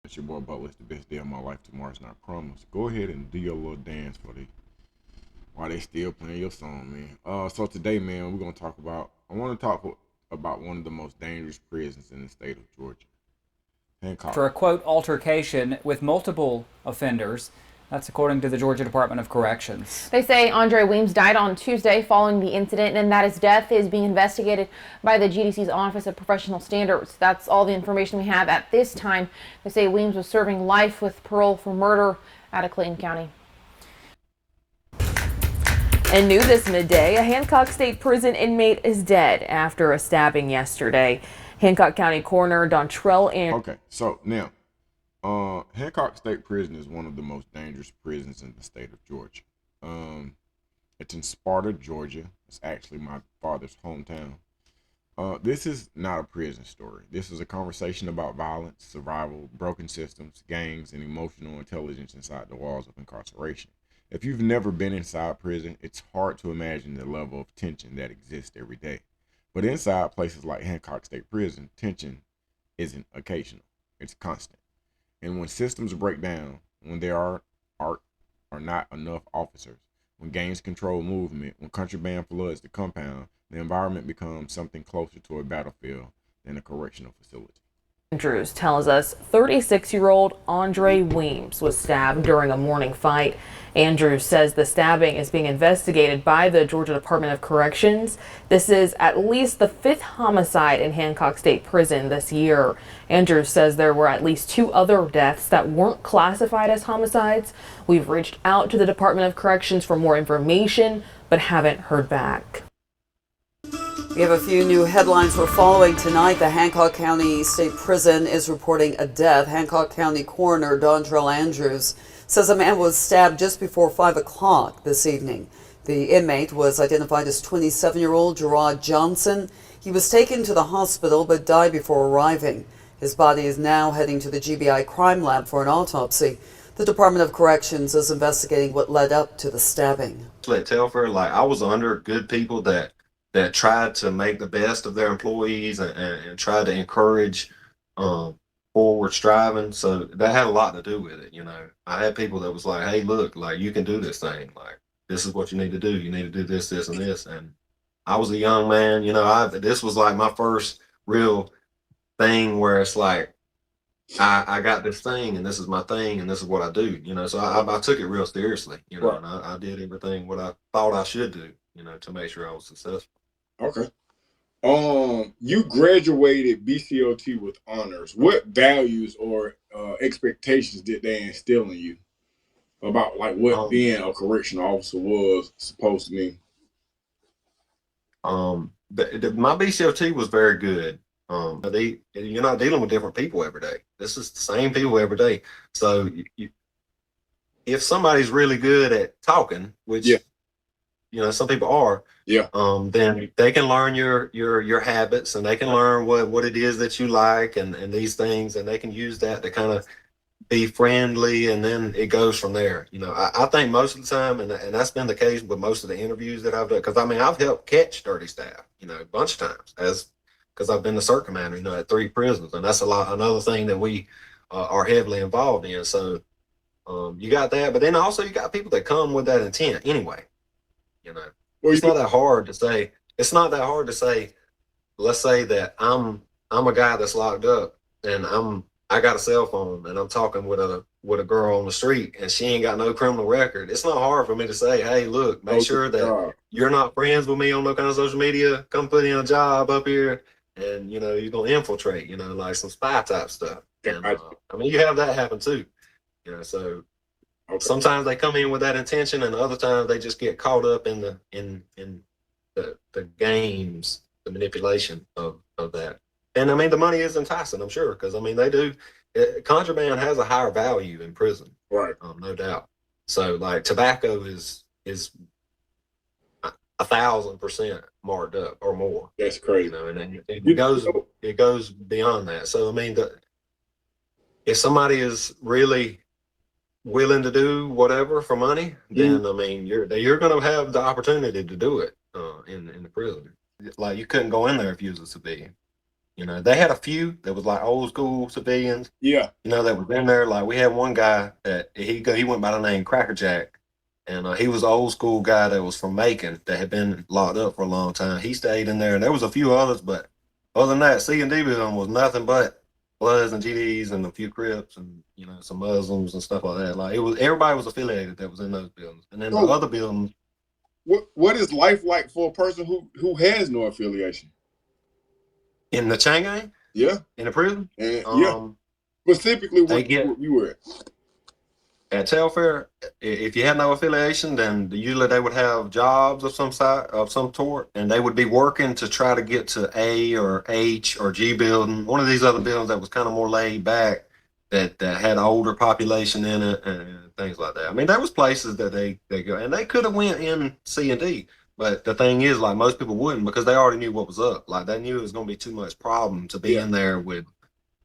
It's your boy Butler. It's the best day of my life. Tomorrow's not promised. Go ahead and do your little dance for the while they still playing your song, man. So today, man, we're gonna talk about. I want to talk about one of the most dangerous prisons in the state of Georgia, Hancock. For a quote altercation with multiple offenders. That's according to the Georgia Department of Corrections. They say Andre Weems died on Tuesday following the incident and that his death is being investigated by the GDC's Office of Professional Standards. That's all the information we have at this time. They say Weems was serving life with parole for murder out of Clayton County. And new this midday, a Hancock State Prison inmate is dead after a stabbing yesterday. Hancock County Coroner Dontrell and Okay, so now, Hancock State Prison is one of the most dangerous prisons in the state of Georgia. It's in Sparta, Georgia. It's actually my father's hometown. This is not a prison story. This is a conversation about violence, survival, broken systems, gangs, and emotional intelligence inside the walls of incarceration. If you've never been inside prison, it's hard to imagine the level of tension that exists every day. But inside places like Hancock State Prison, tension isn't occasional. It's constant. And when systems break down, when there are not enough officers, when gangs control movement, when contraband floods the compound, the environment becomes something closer to a battlefield than a correctional facility. Andrews tells us 36-year-old Andre Weems was stabbed during a morning fight. Andrews says the stabbing is being investigated by the Georgia Department of Corrections. This is at least the 5th homicide in Hancock State Prison this year. Andrews says there were at least 2 other deaths that weren't classified as homicides. We've reached out to the Department of Corrections for more information, but haven't heard back. We have a few new headlines we're following tonight. The Hancock County State Prison is reporting a death. Hancock County Coroner Dontrell Andrews says a man was stabbed just before 5 o'clock this evening. The inmate was identified as 27-year-old Gerard Johnson. He was taken to the hospital but died before arriving. His body is now heading to the GBI crime lab for an autopsy. The Department of Corrections is investigating what led up to the stabbing. Let Telfair, I was under good people that tried to make the best of their employees and tried to encourage forward striving. So that had a lot to do with it. I had people that was like, hey, look, you can do this thing. This is what you need to do. You need to do this, this, and this. And I was a young man, this was my first real thing where it's I got this thing and this is my thing and this is what I do, so I took it real seriously, Right. and I did everything what I thought I should do, to make sure I was successful. Okay. You graduated BCOT with honors. What values or expectations did they instill in you about what being a correctional officer was supposed to mean? My BCOT was very good. You're not dealing with different people every day. This is the same people every day. So if somebody's really good at talking, which some people are, then they can learn your habits and they can learn what it is that you like and these things, and they can use that to kind of be friendly, and then it goes from there. I think most of the time, and that's been the case with most of the interviews that I've done, because I've helped catch dirty staff, a bunch of times because I've been the CERT commander, at 3 prisons, and that's another thing that we are heavily involved in. So you got that, but then also you got people that come with that intent anyway. It's not that hard to say. It's not that hard to say. Let's say that I'm a guy that's locked up, and I got a cell phone, and I'm talking with a girl on the street, and she ain't got no criminal record. It's not hard for me to say, hey, look, make sure that you're not friends with me on no kind of social media. Come put in a job up here, and you're gonna infiltrate. Some spy type stuff. And you have that happen too. So. Okay. Sometimes they come in with that intention, and other times they just get caught up in the games, the manipulation of that. And the money is enticing, I'm sure, because they do. Contraband has a higher value in prison, right? No doubt. So tobacco is 1,000% marked up or more. That's crazy. And then it goes beyond that. So if somebody is really willing to do whatever for money, then you're going to have the opportunity to do it in the prison. You couldn't go in there if you was a civilian. You know, they had a few that was like old school civilians. Yeah. You know, that was in there. Like we had one guy that he went by the name Cracker Jack, and he was an old school guy that was from Macon that had been locked up for a long time. He stayed in there, and there was a few others, but other than that, C&D building was nothing but Bloods and GDs and a few Crips and some Muslims and stuff like that. Like it was everybody was affiliated that was in those buildings, and then the other buildings. What is life like for a person who has no affiliation? In the chain gang? Yeah. In the prison? Yeah. Specifically, where you were at Telfair, if you had no affiliation, then usually they would have jobs of some sort, and they would be working to try to get to A or H or G building, one of these other buildings that was kind of more laid back, that had older population in it and things like that. I mean, there was places that they go, and they could have went in C&D. But the thing is, like, most people wouldn't because they already knew what was up. Like, they knew it was going to be too much problem to be in there with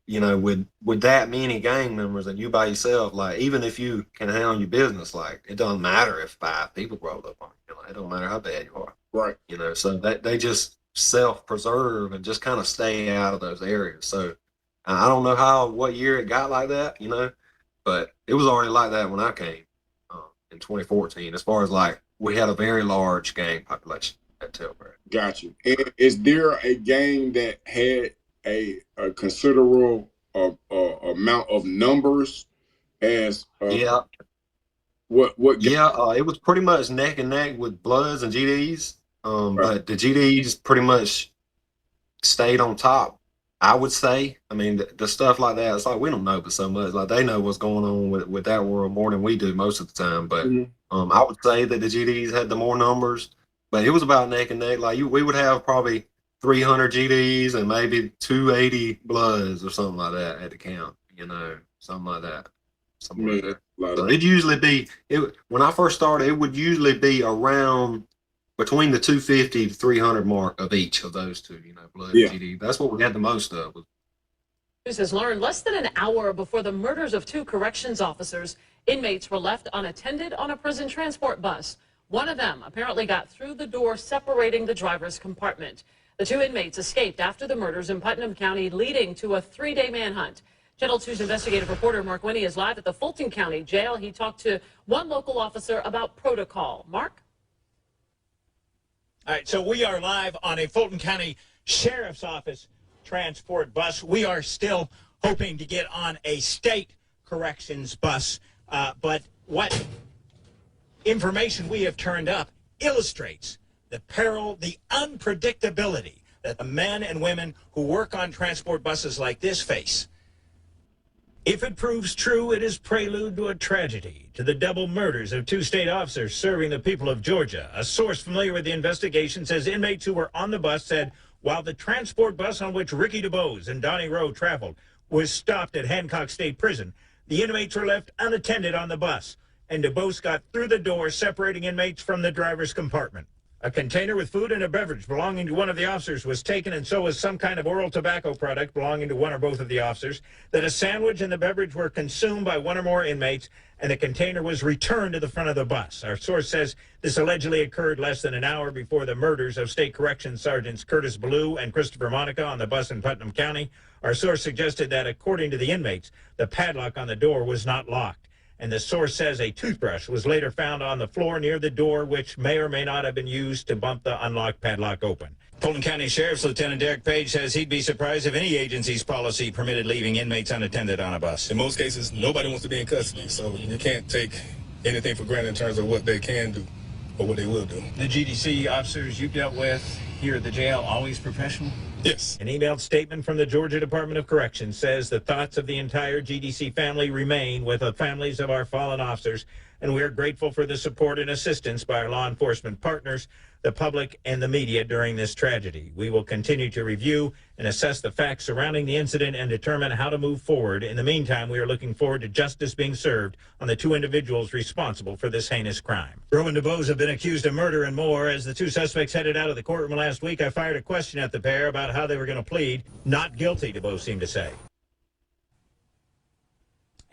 that many gang members and you by yourself. Like, even if you can handle your business, like, it doesn't matter if 5 people rolled up on you. It don't matter how bad you are. Right. So they just self-preserve and just kind of stay out of those areas. So I don't know what year it got like that, but it was already like that when I came in 2014, as far as, like, we had a very large gang population at Telfair. Got you. And is there a gang that had a considerable amount of numbers as yeah. What it was pretty much neck and neck with Bloods and GDs. Right. But the GDs pretty much stayed on top, I would say. I mean, the stuff like that, it's like we don't know but so much. Like they know what's going on with that world more than we do most of the time. But I would say that the GDs had the more numbers, but it was about neck and neck. Like we would have probably 300 GDs and maybe 280 Bloods or something like that at the count. Something like that. Something like that. So it'd usually be when I first started. It would usually be around between the 250 to 300 mark of each of those two. Blood and GD. That's what we had the most of. News has learned less than an hour before the murders of 2 corrections officers, inmates were left unattended on a prison transport bus. One of them apparently got through the door separating the driver's compartment. The 2 inmates escaped after the murders in Putnam County, leading to a 3-day manhunt. Channel 2's investigative reporter Mark Winnie is live at the Fulton County Jail. He talked to one local officer about protocol. Mark? All right, so we are live on a Fulton County Sheriff's Office transport bus. We are still hoping to get on a state corrections bus, but what information we have turned up illustrates the peril, the unpredictability that the men and women who work on transport buses like this face. If it proves true, it is prelude to a tragedy, to the double murders of 2 state officers serving the people of Georgia. A source familiar with the investigation says inmates who were on the bus said while the transport bus on which Ricky DuBose and Donnie Rowe traveled was stopped at Hancock State Prison, the inmates were left unattended on the bus, and DuBose got through the door separating inmates from the driver's compartment. A container with food and a beverage belonging to one of the officers was taken, and so was some kind of oral tobacco product belonging to one or both of the officers. That a sandwich and the beverage were consumed by one or more inmates, and the container was returned to the front of the bus. Our source says this allegedly occurred less than an hour before the murders of State Corrections Sergeants Curtis Ballou and Christopher Monica on the bus in Putnam County. Our source suggested that, according to the inmates, the padlock on the door was not locked. And the source says a toothbrush was later found on the floor near the door, which may or may not have been used to bump the unlocked padlock open. Fulton County Sheriff's Lieutenant Derek Page says he'd be surprised if any agency's policy permitted leaving inmates unattended on a bus. In most cases, nobody wants to be in custody, so you can't take anything for granted in terms of what they can do or what they will do. The GDC officers you've dealt with here at the jail, always professional? Yes. An emailed statement from the Georgia Department of Corrections says the thoughts of the entire GDC family remain with the families of our fallen officers, and we are grateful for the support and assistance by our law enforcement partners, the public, and the media during this tragedy. We will continue to review and assess the facts surrounding the incident and determine how to move forward. In the meantime, we are looking forward to justice being served on the 2 individuals responsible for this heinous crime. Rowe and DuBose have been accused of murder and more. As the 2 suspects headed out of the courtroom last week, I fired a question at the pair about how they were going to plead. Not guilty, DuBose seemed to say.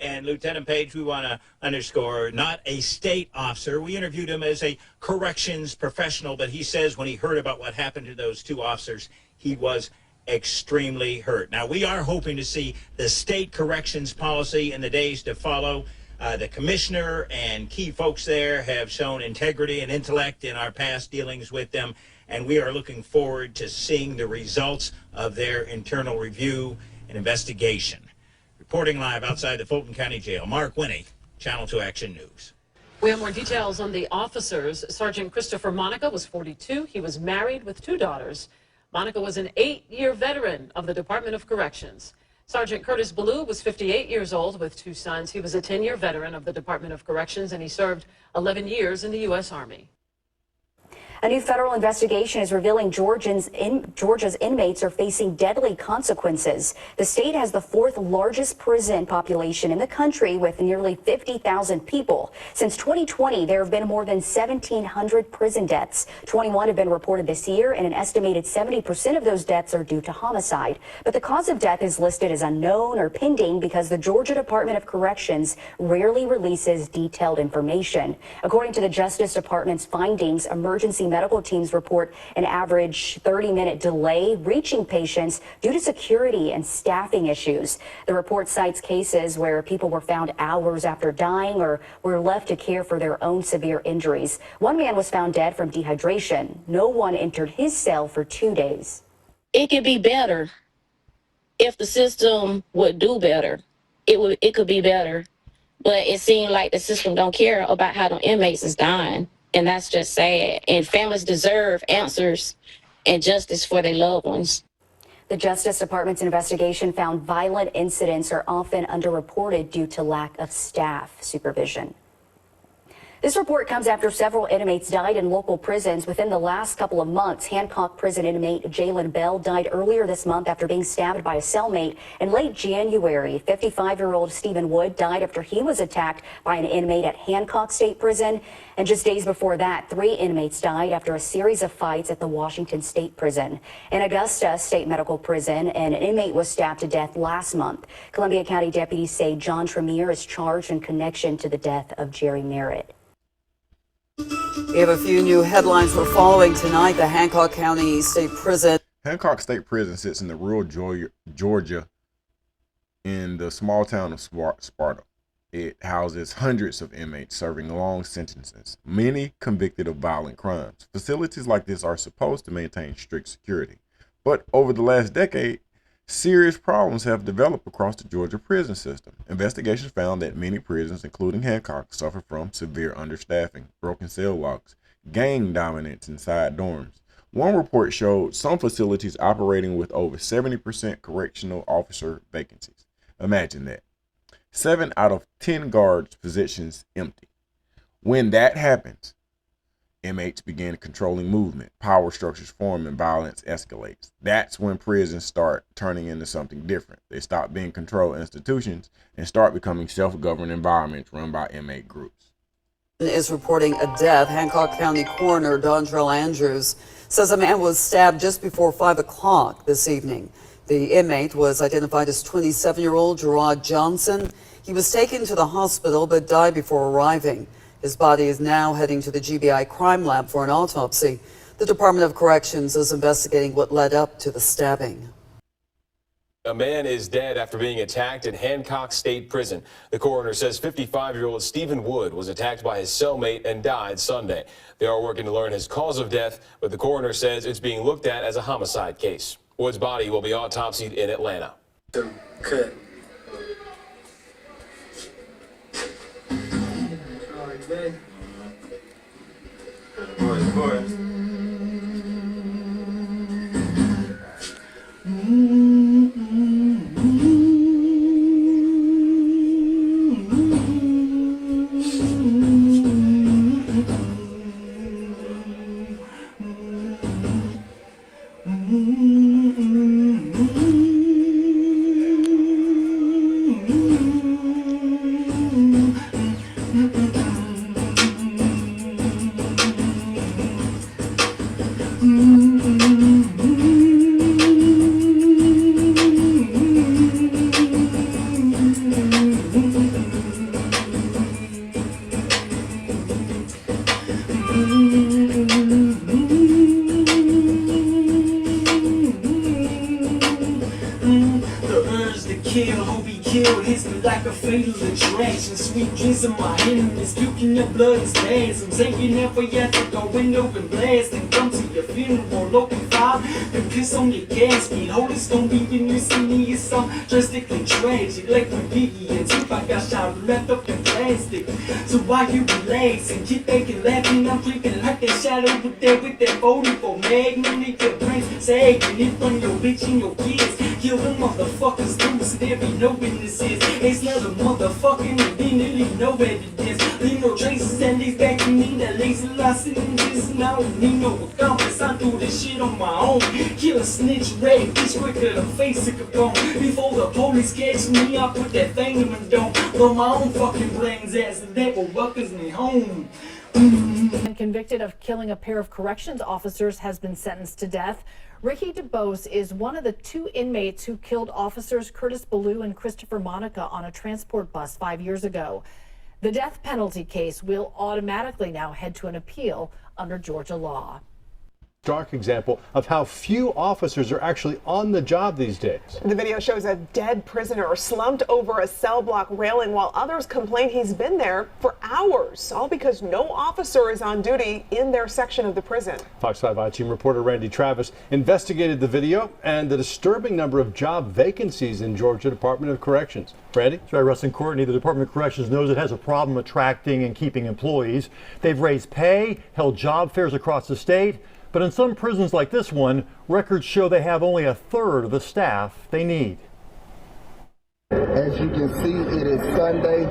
And Lieutenant Page, we want to underscore, not a state officer. We interviewed him as a corrections professional, but he says when he heard about what happened to those 2 officers, he was extremely hurt. Now, we are hoping to see the state corrections policy in the days to follow. The commissioner and key folks there have shown integrity and intellect in our past dealings with them, and we are looking forward to seeing the results of their internal review and investigation. Reporting live outside the Fulton County Jail, Mark Winnie, Channel 2 Action News. We have more details on the officers. Sergeant Christopher Monica was 42. He was married with 2 daughters. Monica was an 8-year veteran of the Department of Corrections. Sergeant Curtis Ballou was 58 years old with 2 sons. He was a 10-year veteran of the Department of Corrections, and he served 11 years in the U.S. Army. A new federal investigation is revealing Georgia's inmates are facing deadly consequences. The state has the 4th largest prison population in the country with nearly 50,000 people. Since 2020, there have been more than 1,700 prison deaths. 21 have been reported this year, and an estimated 70% of those deaths are due to homicide. But the cause of death is listed as unknown or pending because the Georgia Department of Corrections rarely releases detailed information. According to the Justice Department's findings, emergency medical teams report an average 30-minute delay reaching patients due to security and staffing issues. The report cites cases where people were found hours after dying or were left to care for their own severe injuries. One man was found dead from dehydration. No one entered his cell for 2 days. It could be better if the system would do better. It could be better, but it seemed like the system don't care about how the inmates is dying. And that's just sad. And families deserve answers and justice for their loved ones. The Justice Department's investigation found violent incidents are often underreported due to lack of staff supervision. This report comes after several inmates died in local prisons within the last couple of months. Hancock prison inmate Jalen Bell died earlier this month after being stabbed by a cellmate. In late January, 55-year-old Stephen Wood died after he was attacked by an inmate at Hancock State Prison. And just days before that, 3 inmates died after a series of fights at the Washington State Prison. In Augusta State Medical Prison, an inmate was stabbed to death last month. Columbia County deputies say John Tremere is charged in connection to the death of Jerry Merritt. We have a few new headlines we're following tonight. The Hancock County State Prison. Hancock State Prison sits in the rural Georgia in the small town of Sparta. It houses hundreds of inmates serving long sentences, many convicted of violent crimes. Facilities like this are supposed to maintain strict security. But over the last decade, serious problems have developed across the Georgia prison system. Investigations found that many prisons, including Hancock, suffer from severe understaffing, broken cell locks, gang dominance inside dorms. One report showed some facilities operating with over 70% correctional officer vacancies. Imagine that. 7 out of 10 guards positions empty. When that happens, inmates begin controlling movement, power structures form, and violence escalates. That's when prisons start turning into something different. They stop being controlled institutions and start becoming self-governed environments run by inmate groups. Is reporting a death. Hancock County Coroner Dontrell Andrews says a man was stabbed just before 5 o'clock this evening. The inmate was identified as 27-year-old Gerard Johnson. He was taken to the hospital but died before arriving. His body is now heading to the GBI crime lab for an autopsy. The Department of Corrections is investigating what led up to the stabbing. A man is dead after being attacked at Hancock State Prison. The coroner says 55-year-old Stephen Wood was attacked by his cellmate and died Sunday. They are working to learn his cause of death, but the coroner says it's being looked at as a homicide case. Wood's body will be autopsied in Atlanta. Cut. Boys. fatal attraction. Sweet dreams of my enemies, puking up blood and spasms. Taking out for you to go and open blast and come to your funeral, open fire and piss on your casket. Hope it's gonna be the new scene of some drastically tragic. Like when Biggie and Tupac got shot wrapped up in plastic. So why you relaxing? Keep baking, laughing, I'm creeping like that shadow over there with that 44 Magnum. Need your brains sagging in front of your bitch and your kids. Kill them motherfuckers too, so there be no witnesses. It's not a motherfucking event, leave no evidence. Leave no traces, at least back to me. That lazy lost in this, and I don't need no accomplice. I do this shit on my own. Kill a snitch, red bitch, quicker than face a capone. Before the police catch me, I put that thing in my dome. Blow my own fucking brains as the devil welcomes me home. And convicted of killing a pair of corrections officers has been sentenced to death. Ricky DeBose is one of the 2 inmates who killed officers Curtis Ballou and Christopher Monica on a transport bus 5 years ago. The death penalty case will automatically now head to an appeal under Georgia law. Stark example of how few officers are actually on the job these days. The video shows a dead prisoner slumped over a cell block railing while others complain he's been there for hours, all because no officer is on duty in their section of the prison. Fox 5 I-Team reporter Randy Travis investigated the video and the disturbing number of job vacancies in Georgia Department of Corrections. Randy? That's right, Russ and Courtney. The Department of Corrections knows it has a problem attracting and keeping employees. They've raised pay, held job fairs across the state. But in some prisons like this one, records show they have only a third of the staff they need. As you can see, it is Sunday,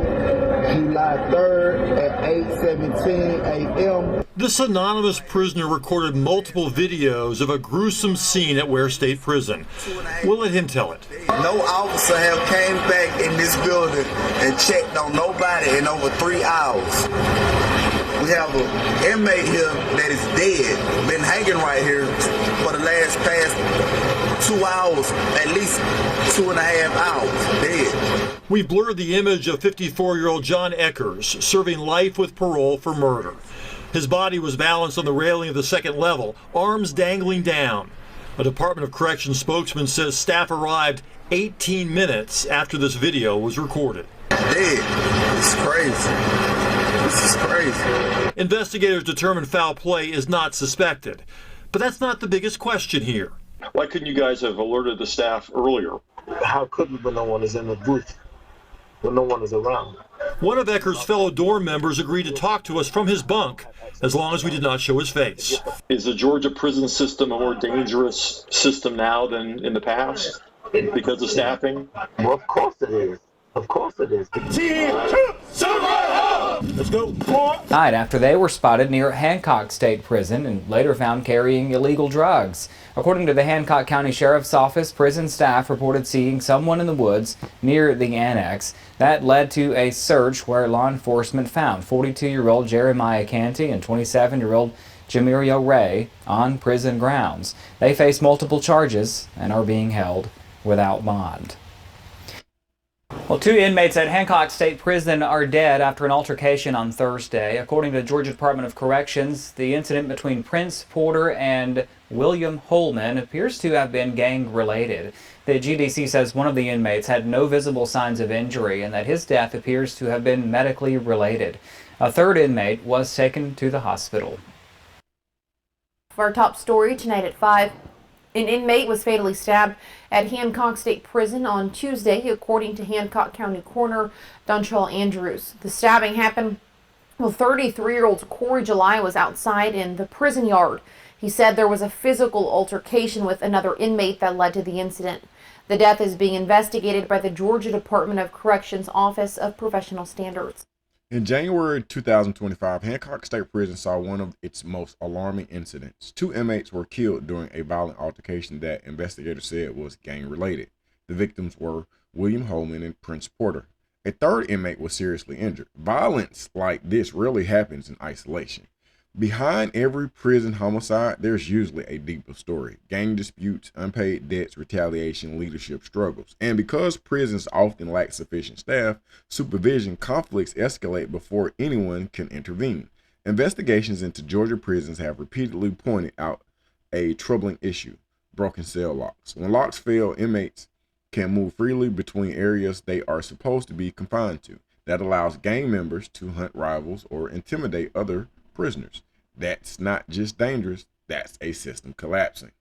July 3rd at 8:17 a.m. This anonymous prisoner recorded multiple videos of a gruesome scene at Ware State Prison. We'll let him tell it. No officer have came back in this building and checked on nobody in over 3 hours. We have an inmate here that is dead, been hanging right here for the past 2 hours, at least 2.5 hours, dead. We blurred the image of 54-year-old John Eckers serving life with parole for murder. His body was balanced on the railing of the second level, arms dangling down. A Department of Corrections spokesman says staff arrived 18 minutes after this video was recorded. Dead. It's crazy. This is crazy. Investigators determined foul play is not suspected. But that's not the biggest question here. Why couldn't you guys have alerted the staff earlier? How could we when no one is in the booth, when no one is around? One of Eckers' fellow dorm members agreed to talk to us from his bunk, as long as we did not show his face. Is the Georgia prison system a more dangerous system now than in the past because of staffing? Well, of course it is. Of course it is. Let's go. Night after they were spotted near Hancock State Prison and later found carrying illegal drugs. According to the Hancock County Sheriff's Office, prison staff reported seeing someone in the woods near the annex. That led to a search where law enforcement found 42-year-old Jeremiah Canty and 27-year-old Jamirio Ray on prison grounds. They face multiple charges and are being held without bond. Well, 2 inmates at Hancock State Prison are dead after an altercation on Thursday. According to the Georgia Department of Corrections, the incident between Prince Porter and William Holman appears to have been gang-related. The GDC says one of the inmates had no visible signs of injury and that his death appears to have been medically related. A 3rd inmate was taken to the hospital. For our top story tonight at 5. An inmate was fatally stabbed at Hancock State Prison on Tuesday, according to Hancock County Coroner Dontrell Andrews. The stabbing happened while 33-year-old Corey July was outside in the prison yard. He said there was a physical altercation with another inmate that led to the incident. The death is being investigated by the Georgia Department of Corrections Office of Professional Standards. In January 2025, Hancock State Prison saw one of its most alarming incidents. 2 inmates were killed during a violent altercation that investigators said was gang-related. The victims were William Holman and Prince Porter. A 3rd inmate was seriously injured. Violence like this rarely happens in isolation. Behind every prison homicide, there's usually a deeper story. Gang disputes, unpaid debts, retaliation, leadership struggles. And because prisons often lack sufficient staff, supervision, conflicts escalate before anyone can intervene. Investigations into Georgia prisons have repeatedly pointed out a troubling issue: broken cell locks. When locks fail, inmates can move freely between areas they are supposed to be confined to. That allows gang members to hunt rivals or intimidate other prisoners. That's not just dangerous, that's a system collapsing.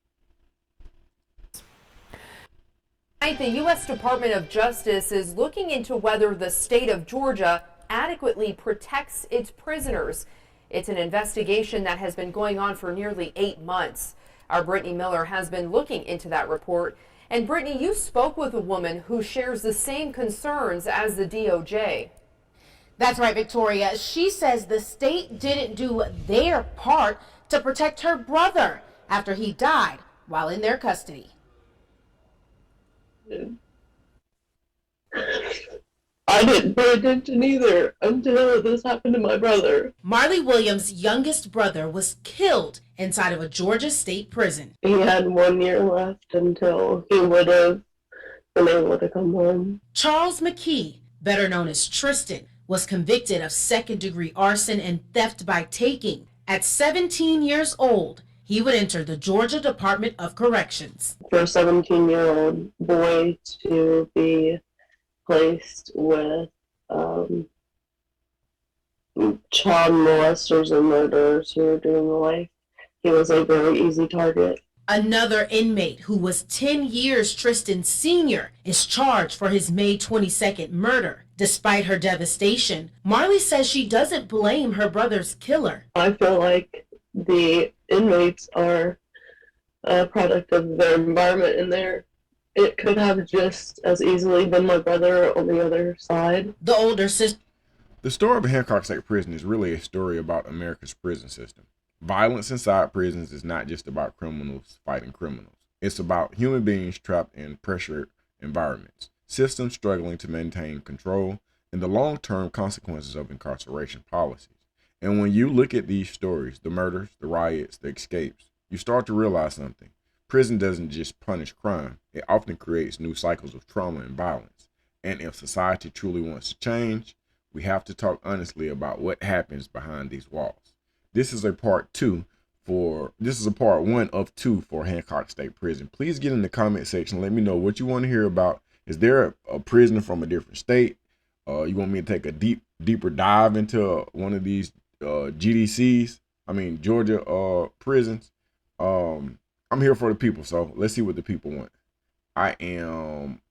The U.S. Department of Justice is looking into whether the state of Georgia adequately protects its prisoners. It's an investigation that has been going on for nearly 8 months. Our Brittany Miller has been looking into that report. And Brittany, you spoke with a woman who shares the same concerns as the DOJ. That's right, Victoria. She says the state didn't do their part to protect her brother after he died while in their custody. I didn't pay attention either until this happened to my brother. Marley Williams' youngest brother was killed inside of a Georgia state prison. He had 1 year left until he would have been able to come home. Charles McKee, better known as Tristan, was convicted of second-degree arson and theft by taking. At 17 years old, he would enter the Georgia Department of Corrections. For a 17-year-old boy to be placed with child molesters and murderers who are doing life, he was a very easy target. Another inmate who was 10 years Tristan's senior is charged for his May 22nd murder. Despite her devastation, Marley says she doesn't blame her brother's killer. I feel like the inmates are a product of their environment, and it could have just as easily been my brother on the other side. The older sister. The story of Hancock State Prison is really a story about America's prison system. Violence inside prisons is not just about criminals fighting criminals. It's about human beings trapped in pressured environments, systems struggling to maintain control, and the long-term consequences of incarceration policies. And when you look at these stories, the murders, the riots, the escapes, you start to realize something. Prison doesn't just punish crime. It often creates new cycles of trauma and violence. And if society truly wants to change, we have to talk honestly about what happens behind these walls. This is a part one of 2 for Hancock State Prison. Please get in the comment section. Let me know what you want to hear about. Is there a prisoner from a different state? You want me to take a deeper dive into one of these Georgia prisons? I'm here for the people, so let's see what the people want. I am